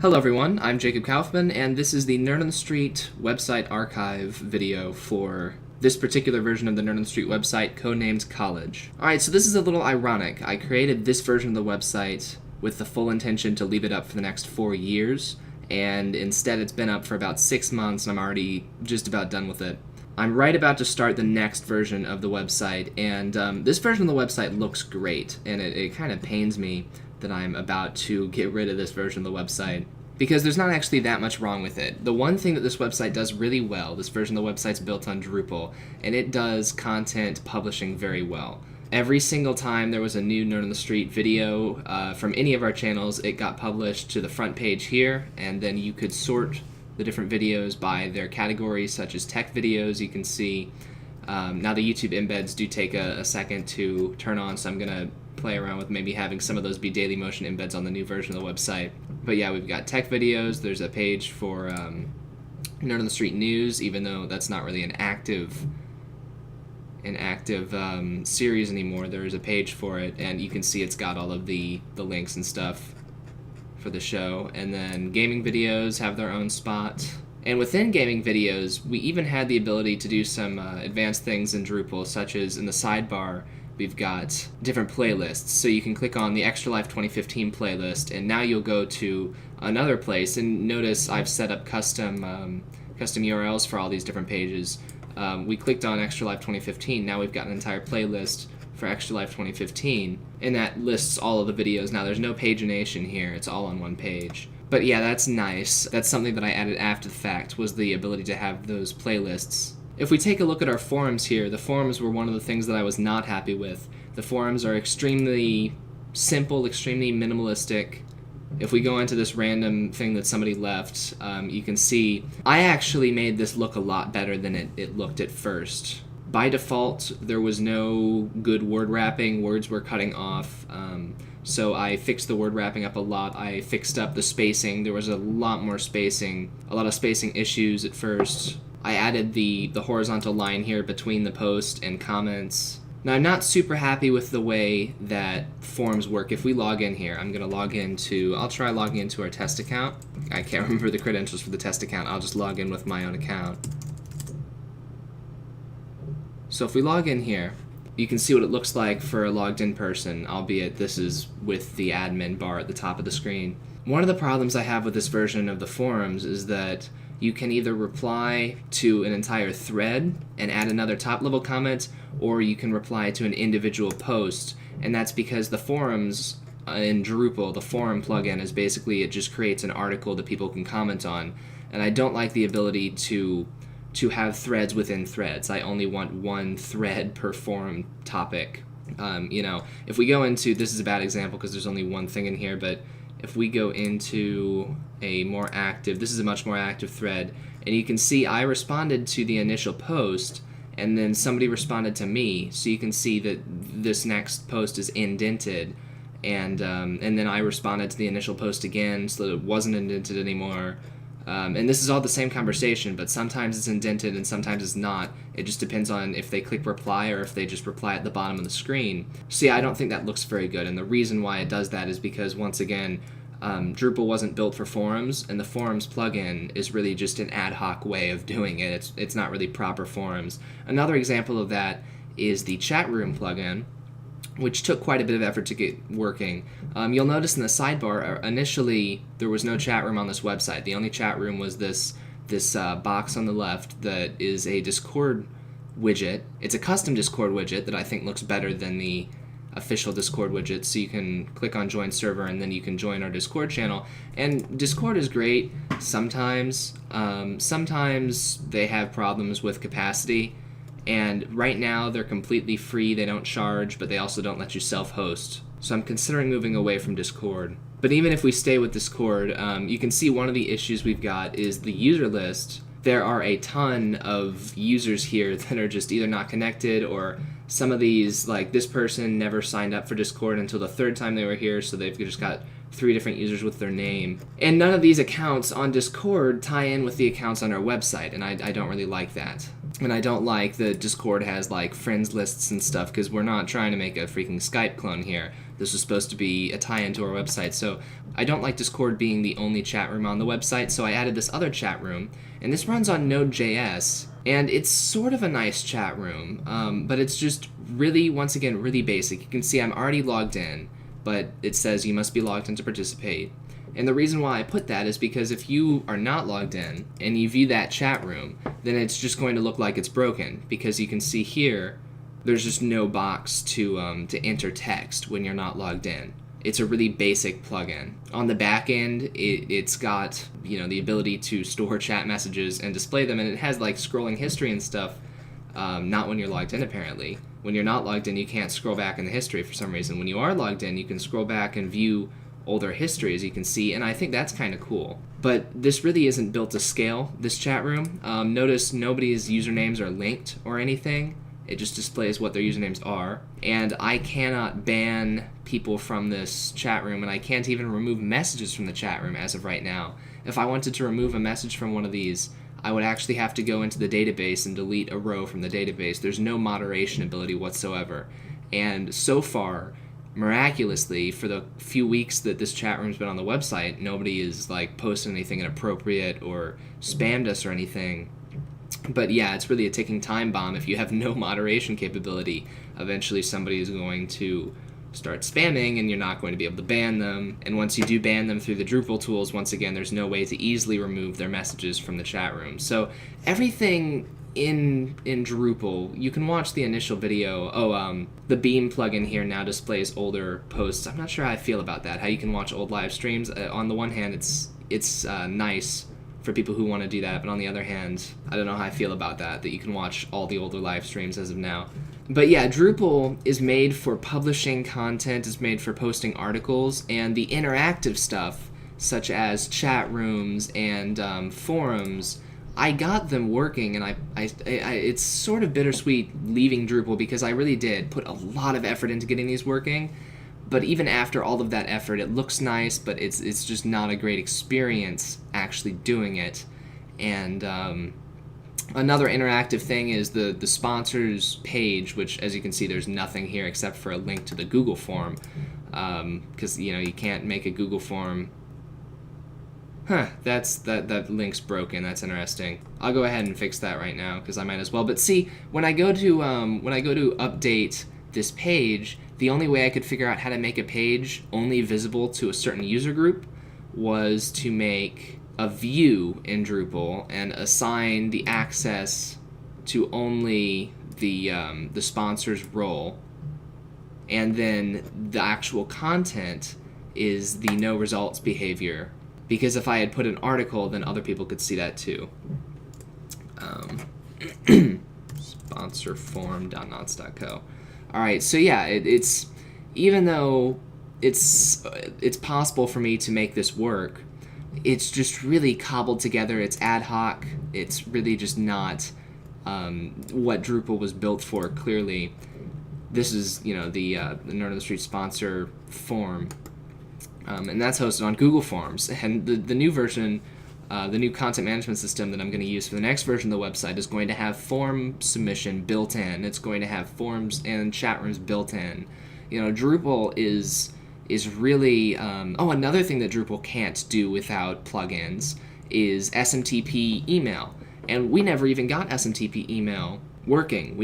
Hello everyone, I'm Jacob Kaufman, and this is the Nerd on the Street website archive video for this particular version of the Nerd on the Street website, codenamed College. Alright, so this is a little ironic. I created this version of the website with the full intention to leave it up for the next 4 years, and instead it's been up for about 6 months and I'm already just about done with it. I'm right about to start the next version of the website, and this version of the website looks great, and it kind of pains me that I'm about to get rid of this version of the website, because there's not actually that much wrong with it. The one thing that this website does really well, this version of the website's built on Drupal, and it does content publishing very well. Every single time there was a new Nerd on the Street video from any of our channels, it got published to the front page here, and then you could sort the different videos by their categories, such as tech videos. You can see now the YouTube embeds do take a second to turn on, so I'm going to play around with maybe having some of those be Daily Motion embeds on the new version of the website. But yeah, we've got tech videos. There's a page for Nerd on the Street news, even though that's not really an active series anymore. There's a page for it, and you can see it's got all of the links and stuff for the show. And then gaming videos have their own spot. And within gaming videos, we even had the ability to do some advanced things in Drupal, such as in the sidebar, we've got different playlists. So you can click on the Extra Life 2015 playlist, and now you'll go to another place. And notice I've set up custom URLs for all these different pages. We clicked on Extra Life 2015. Now we've got an entire playlist for Extra Life 2015, and that lists all of the videos. Now there's no pagination here. It's all on one page. But yeah, that's nice. That's something that I added after the fact, was the ability to have those playlists. If we take a look at our forums here, the forums were one of the things that I was not happy with. The forums are extremely simple, extremely minimalistic. If we go into this random thing that somebody left, you can see I actually made this look a lot better than it looked at first. By default, there was no good word wrapping. Words were cutting off. So I fixed the word wrapping up a lot. I fixed up the spacing. There was a lot more spacing, a lot of spacing issues at first. I added the horizontal line here between the post and comments. Now, I'm not super happy with the way that forums work. If we log in here, I'm going to log into, I'll try logging into our test account. I can't remember the credentials for the test account. I'll just log in with my own account. So if we log in here, you can see what it looks like for a logged in person, albeit this is with the admin bar at the top of the screen. One of the problems I have with this version of the forums is that you can either reply to an entire thread and add another top-level comment, or you can reply to an individual post, and that's because the forums in Drupal, the forum plugin, is basically, it just creates an article that people can comment on, and I don't like the ability to have threads within threads. I only want one thread per forum topic. If we go into, this is a bad example because there's only one thing in here, but if we go into a more active, this is a much more active thread, and you can see I responded to the initial post, and then somebody responded to me, so you can see that this next post is indented, and then I responded to the initial post again, so that it wasn't indented anymore. And this is all the same conversation, but sometimes it's indented and sometimes it's not. It just depends on if they click reply or if they just reply at the bottom of the screen. So yeah, I don't think that looks very good, and the reason why it does that is because, once again, Drupal wasn't built for forums, and the forums plugin is really just an ad hoc way of doing it. It's not really proper forums. Another example of that is the chat room plugin, which took quite a bit of effort to get working. You'll notice in the sidebar, initially there was no chat room on this website. The only chat room was this box on the left that is a Discord widget. It's a custom Discord widget that I think looks better than the official Discord widget. So you can click on join server and then you can join our Discord channel. And Discord is great sometimes. Sometimes they have problems with capacity. And right now they're completely free, they don't charge, but they also don't let you self-host. So I'm considering moving away from Discord. But even if we stay with Discord, you can see one of the issues we've got is the user list. There are a ton of users here that are just either not connected, or some of these, like this person never signed up for Discord until the third time they were here, so they've just got 3 different users with their name. And none of these accounts on Discord tie in with the accounts on our website, and I don't really like that. And I don't like that Discord has like friends lists and stuff, because we're not trying to make a freaking Skype clone here. This was supposed to be a tie-in to our website. So I don't like Discord being the only chat room on the website, so I added this other chat room. And this runs on Node.js, and it's sort of a nice chat room, but it's just really, once again, really basic. You can see I'm already logged in, but it says you must be logged in to participate. And the reason why I put that is because if you are not logged in and you view that chat room, then it's just going to look like it's broken, because you can see here there's just no box to enter text when you're not logged in. It's a really basic plugin. On the back end, it's got the ability to store chat messages and display them, and it has like scrolling history and stuff. Not when you're logged in, apparently. When you're not logged in, you can't scroll back in the history for some reason. When you are logged in, you can scroll back and view older history, as you can see, and I think that's kind of cool. But this really isn't built to scale, this chat room. Notice nobody's usernames are linked or anything. It just displays what their usernames are. And I cannot ban people from this chat room, and I can't even remove messages from the chat room as of right now. If I wanted to remove a message from one of these, I would actually have to go into the database and delete a row from the database. There's no moderation ability whatsoever. And so far, miraculously, for the few weeks that this chat room's been on the website, nobody is like posting anything inappropriate or spammed us or anything. But yeah, it's really a ticking time bomb. If you have no moderation capability, eventually somebody is going to start spamming, and you're not going to be able to ban them. And once you do ban them through the Drupal tools, once again, there's no way to easily remove their messages from the chat room. So everything in Drupal, you can watch the initial video. The Beam plugin here now displays older posts. I'm not sure how I feel about that, how you can watch old live streams. On the one hand, it's nice for people who want to do that, but on the other hand, I don't know how I feel about that you can watch all the older live streams as of now. But yeah, Drupal is made for publishing content, is made for posting articles, and the interactive stuff, such as chat rooms and forums, I got them working, and it's sort of bittersweet leaving Drupal, because I really did put a lot of effort into getting these working. But even after all of that effort, it looks nice, but it's just not a great experience actually doing it. And another interactive thing is the sponsors page, which, as you can see, there's nothing here except for a link to the Google form, because you can't make a Google form. That link's broken. That's interesting. I'll go ahead and fix that right now, because I might as well. But see, when I go to update this page, the only way I could figure out how to make a page only visible to a certain user group was to make a view in Drupal and assign the access to only the sponsors role, and then the actual content is the no results behavior, because if I had put an article, then other people could see that too. Sponsor form.nots.co. All right, so yeah, it's even though it's possible for me to make this work, it's just really cobbled together. It's ad hoc. It's really just not what Drupal was built for. Clearly, this is the Nerd on the Street sponsor form, and that's hosted on Google Forms. And the new version, the new content management system that I'm going to use for the next version of the website is going to have form submission built in. It's going to have forms and chat rooms built in. Drupal is really... another thing that Drupal can't do without plugins is SMTP email. And we never even got SMTP email working.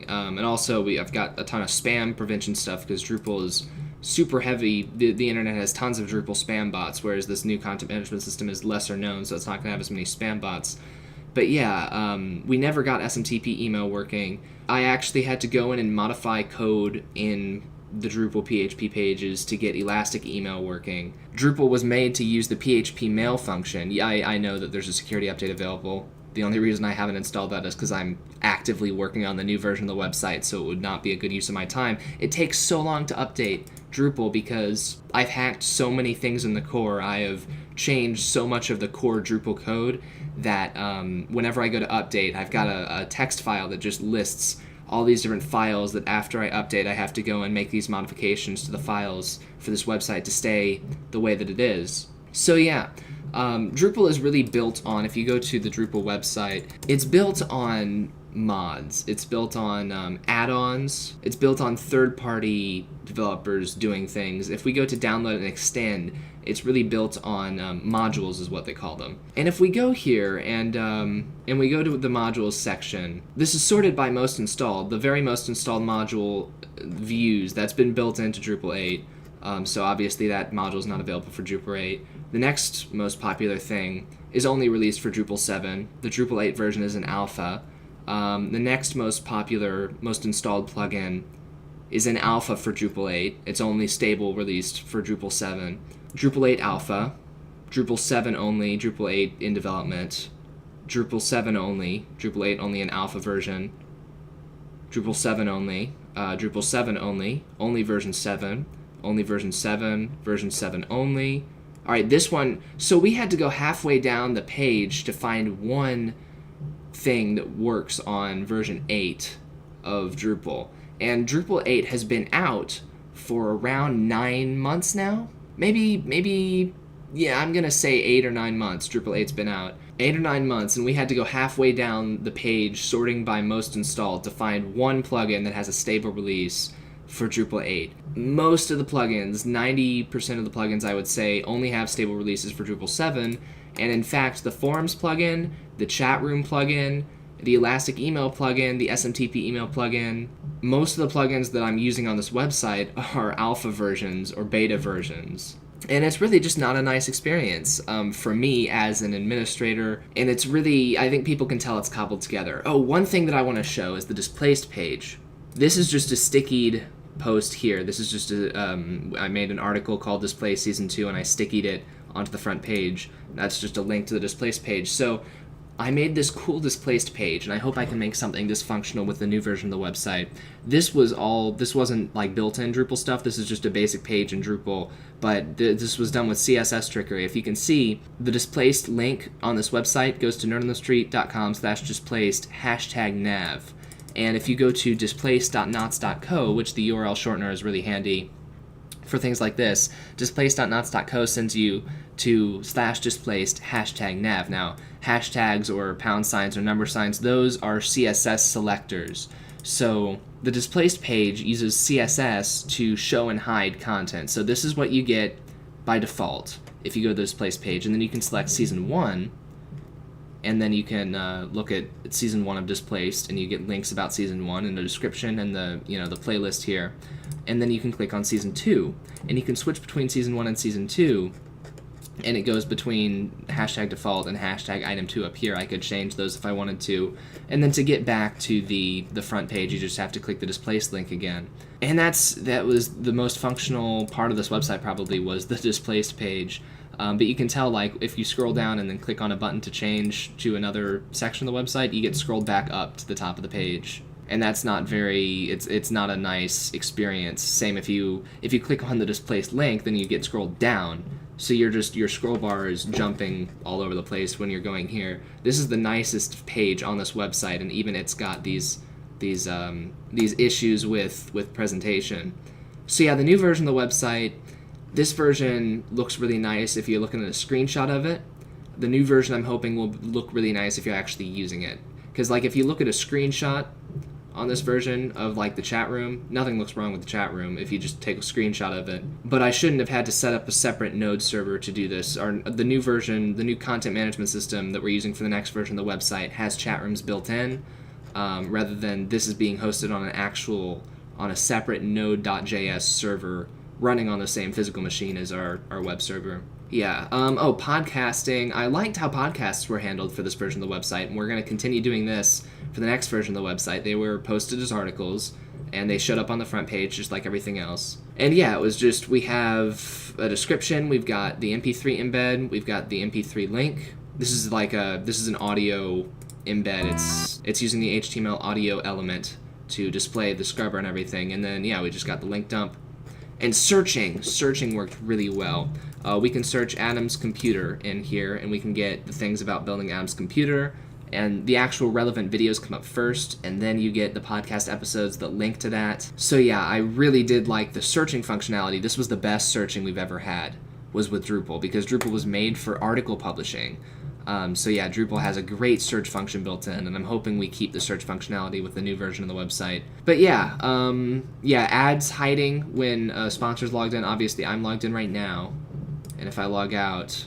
And also, I've got a ton of spam prevention stuff, because Drupal is super heavy. The internet has tons of Drupal spam bots, whereas this new content management system is lesser known, so it's not going to have as many spam bots. But yeah, we never got SMTP email working. I actually had to go in and modify code in the Drupal PHP pages to get Elastic email working. Drupal was made to use the PHP mail function. Yeah, I know that there's a security update available. The only reason I haven't installed that is because I'm actively working on the new version of the website, so it would not be a good use of my time. It takes so long to update Drupal because I've hacked so many things in the core. I have changed so much of the core Drupal code that whenever I go to update, I've got a text file that just lists all these different files that after I update, I have to go and make these modifications to the files for this website to stay the way that it is. So yeah, Drupal is really built on, if you go to the Drupal website, it's built on mods. It's built on add-ons. It's built on third-party developers doing things. If we go to download and extend, it's really built on modules is what they call them. And if we go here and we go to the modules section, this is sorted by most installed. The very most installed module views, that's been built into Drupal 8. So obviously that module is not available for Drupal 8. The next most popular thing is only released for Drupal 7. The Drupal 8 version is an alpha. The next most popular, most installed plugin is an alpha for Drupal 8. It's only stable released for Drupal 7. Drupal 8 alpha, Drupal 7 only, Drupal 8 in development, Drupal 7 only, Drupal 8 only an alpha version, Drupal 7 only, Drupal 7 only version 7, only version 7, version 7 only. All right, this one, so we had to go halfway down the page to find one thing that works on version 8 of Drupal. And Drupal 8 has been out for around 9 months now. Maybe, yeah, I'm going to say 8 or 9 months Drupal 8's been out. 8 or 9 months, and we had to go halfway down the page, sorting by most installed, to find one plugin that has a stable release for Drupal 8. Most of the plugins, 90% of the plugins I would say, only have stable releases for Drupal 7, and in fact, the Forms plugin, the Chat Room plugin, the Elastic Email plugin, the SMTP email plugin, most of the plugins that I'm using on this website are alpha versions or beta versions. And it's really just not a nice experience for me as an administrator, and it's really, I think people can tell it's cobbled together. Oh, one thing that I want to show is the Displaced page. This is just a stickied post here. This is just I made an article called Displaced Season 2, and I stickied it onto the front page. That's just a link to the Displaced page. So I made this cool Displaced page, and I hope I can make something dysfunctional with the new version of the website. This wasn't like built-in Drupal stuff. This is just a basic page in Drupal, but this was done with CSS trickery. If you can see, the Displaced link on this website goes to nerdonthestreet.com/displaced #nav. And if you go to displaced.nots.co, which the URL shortener is really handy for things like this, displaced.nots.co sends you to /displaced #nav. Now, hashtags or pound signs or number signs, those are CSS selectors. So the Displaced page uses CSS to show and hide content. So this is what you get by default if you go to the Displaced page, and then you can select Season 1, and then you can look at Season 1 of Displaced, and you get links about Season 1 and the description and the playlist here. And then you can click on Season 2, and you can switch between Season 1 and Season 2, and it goes between #default and #item2 up here. I could change those if I wanted to. And then to get back to the front page, you just have to click the Displaced link again. And that was the most functional part of this website, probably, was the Displaced page. But you can tell, like, if you scroll down and then click on a button to change to another section of the website, you get scrolled back up to the top of the page. And that's not it's not a nice experience. Same if you click on the Displaced link, then you get scrolled down. So your scroll bar is jumping all over the place when you're going here. This is the nicest page on this website, and even it's got these issues with presentation. So yeah, the new version of the website, this version looks really nice if you're looking at a screenshot of it. The new version I'm hoping will look really nice if you're actually using it. Because like if you look at a screenshot on this version of like the chat room, nothing looks wrong with the chat room if you just take a screenshot of it. But I shouldn't have had to set up a separate node server to do this. The new version, the new content management system that we're using for the next version of the website has chat rooms built in, rather than this is being hosted on a separate node.js server running on the same physical machine as our web server. Yeah. Podcasting. I liked how podcasts were handled for this version of the website, and we're going to continue doing this for the next version of the website. They were posted as articles, and they showed up on the front page just like everything else. And yeah, it was just, we have a description, we've got the MP3 embed, we've got the MP3 link. This is an audio embed. It's using the HTML audio element to display the scrubber and everything. And then yeah, we just got the link dump. And searching worked really well. We can search Adam's computer in here, and we can get the things about building Adam's computer, and the actual relevant videos come up first, and then you get the podcast episodes that link to that. So yeah, I really did like the searching functionality. This was the best searching we've ever had, was with Drupal, because Drupal was made for article publishing. So yeah, Drupal has a great search function built in, and I'm hoping we keep the search functionality with the new version of the website. But yeah, ads hiding when a sponsor's logged in. Obviously, I'm logged in right now, and if I log out,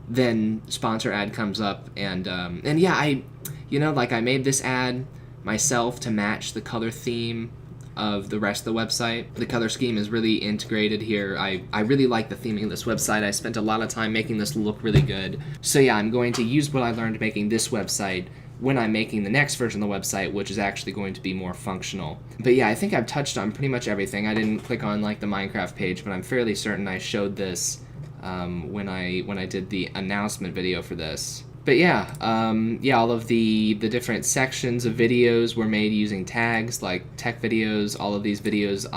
then sponsor ad comes up, and yeah, I made this ad myself to match the color theme of the rest of the website. The color scheme is really integrated here. I really like the theming of this website. I spent a lot of time making this look really good. So yeah, I'm going to use what I learned making this website when I'm making the next version of the website, which is actually going to be more functional. But yeah, I think I've touched on pretty much everything. I didn't click on like the Minecraft page, but I'm fairly certain I showed this when I did the announcement video for this. But yeah, all of the different sections of videos were made using tags like tech videos. All of these videos,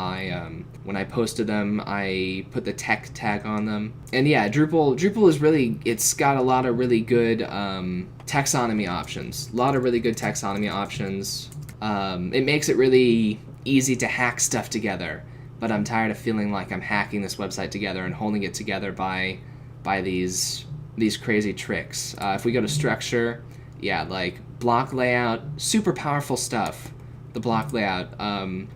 when I posted them, I put the tech tag on them. And yeah, Drupal is really, it's got a lot of really good taxonomy options. A lot of really good taxonomy options. It makes it really easy to hack stuff together. But I'm tired of feeling like I'm hacking this website together and holding it together by these crazy tricks. If we go to structure, yeah, like block layout, super powerful stuff, the block layout.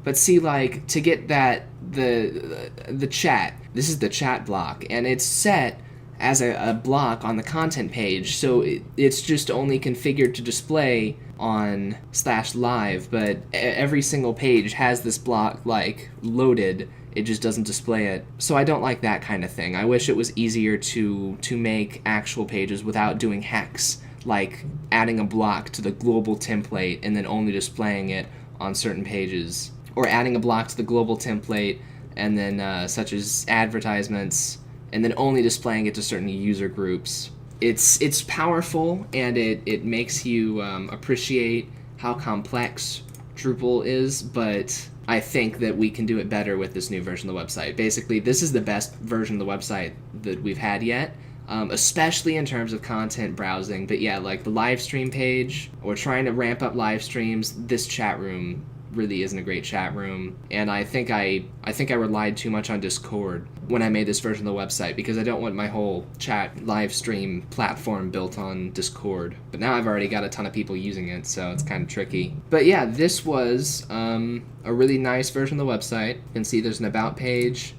But see, like, to get that, the chat, this is the chat block, and it's set as a block on the content page, so it's just only configured to display on /live, but every single page has this block, like, loaded. It just doesn't display it. So I don't like that kind of thing. I wish it was easier to make actual pages without doing hacks, like adding a block to the global template and then only displaying it on certain pages, or adding a block to the global template and then such as advertisements, and then only displaying it to certain user groups. It's powerful, and it makes you appreciate how complex Drupal is, but I think that we can do it better with this new version of the website. Basically, this is the best version of the website that we've had yet, especially in terms of content browsing. But yeah, like the live stream page, or trying to ramp up live streams, this chat room really isn't a great chat room, and I think I relied too much on Discord when I made this version of the website, because I don't want my whole chat live stream platform built on Discord. But now I've already got a ton of people using it, so it's kind of tricky. But yeah, this was a really nice version of the website. You can see there's an about page,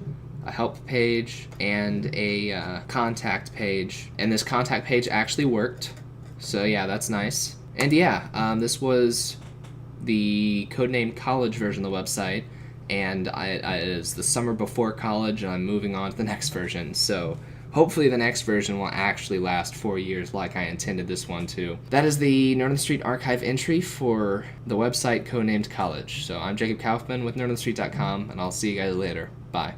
a help page, and a contact page, and this contact page actually worked, so yeah, that's nice. And yeah, this was the codename college version of the website, and it is the summer before college, and I'm moving on to the next version, so hopefully the next version will actually last 4 years like I intended this one to. That is the Nerd on the Street archive entry for the website codenamed college. So I'm Jacob Kaufman with nerdonthestreet.com, and I'll see you guys later. Bye.